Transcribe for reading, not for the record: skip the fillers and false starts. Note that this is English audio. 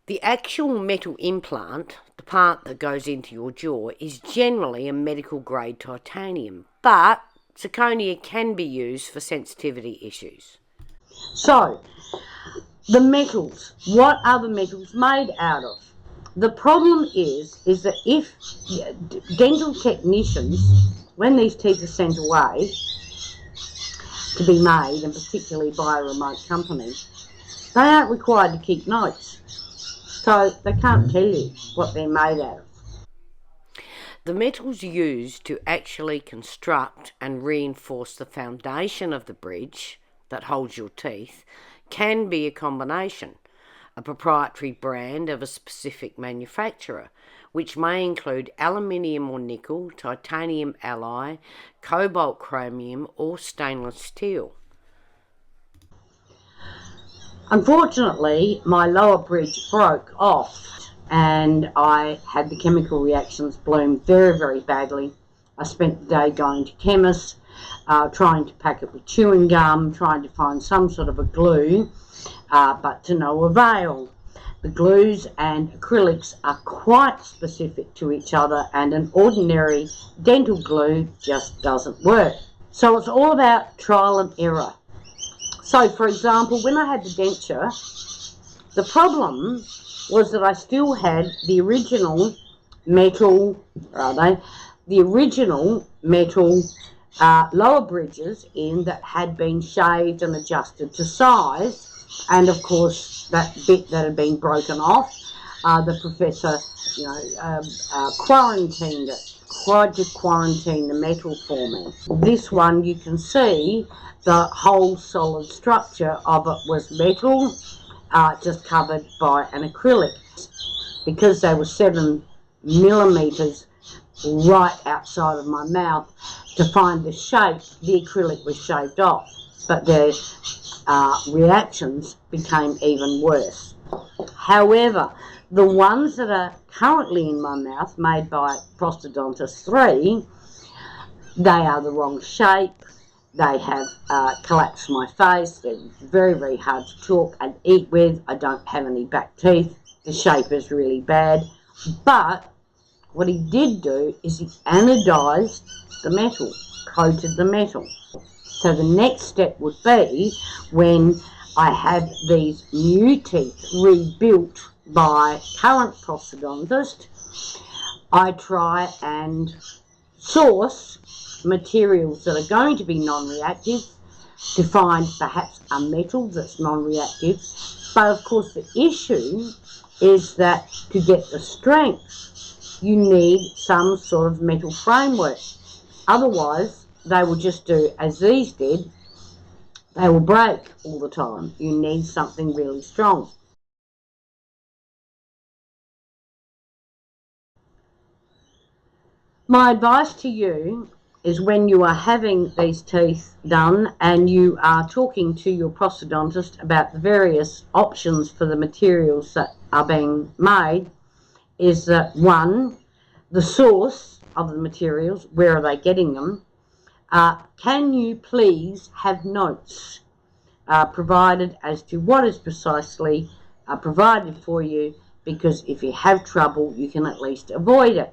The actual metal implant, the part that goes into your jaw, is generally a medical grade titanium, but zirconia can be used for sensitivity issues. So, the metals, what are the metals made out of? The problem is that if dental technicians, when these teeth are sent away to be made, and particularly by a remote company, they aren't required to keep notes. So they can't tell you what they're made out of. The metals used to actually construct and reinforce the foundation of the bridge that holds your teeth can be a combination, a proprietary brand of a specific manufacturer, which may include aluminium or nickel, titanium alloy, cobalt chromium, or stainless steel. Unfortunately, my lower bridge broke off and I had the chemical reactions bloom very, very badly. I spent the day going to chemists, trying to pack it with chewing gum, trying to find some sort of a glue, but to no avail. The glues and acrylics are quite specific to each other, and an ordinary dental glue just doesn't work. So it's all about trial and error. So, for example, when I had the denture, the problem was that I still had the original metal, lower bridges in that had been shaved and adjusted to size, and of course that bit that had been broken off, the professor, quarantined it, tried to quarantine the metal for me. This one, you can see the whole solid structure of it was metal, just covered by an acrylic. Because they were 7 millimeters right outside of my mouth, to find the shape, the acrylic was shaved off, but the reactions became even worse. However, the ones that are currently in my mouth, made by Prosthodontist 3, they are the wrong shape. They have collapsed my face. They're very, very hard to talk and eat with. I don't have any back teeth. The shape is really bad. But what he did do is he anodized the metal, coated the metal. So the next step would be, when I have these new teeth rebuilt by current prosthodontist, I try and source materials that are going to be non-reactive, to find perhaps a metal that's non-reactive. But of course the issue is that to get the strength, you need some sort of metal framework. Otherwise, they will just do as these did. They will break all the time. You need something really strong. My advice to you is, when you are having these teeth done and you are talking to your prosthodontist about the various options for the materials that are being made, is that, one, the source of the materials, where are they getting them? Can you please have notes provided as to what is precisely provided for you, because if you have trouble, you can at least avoid it.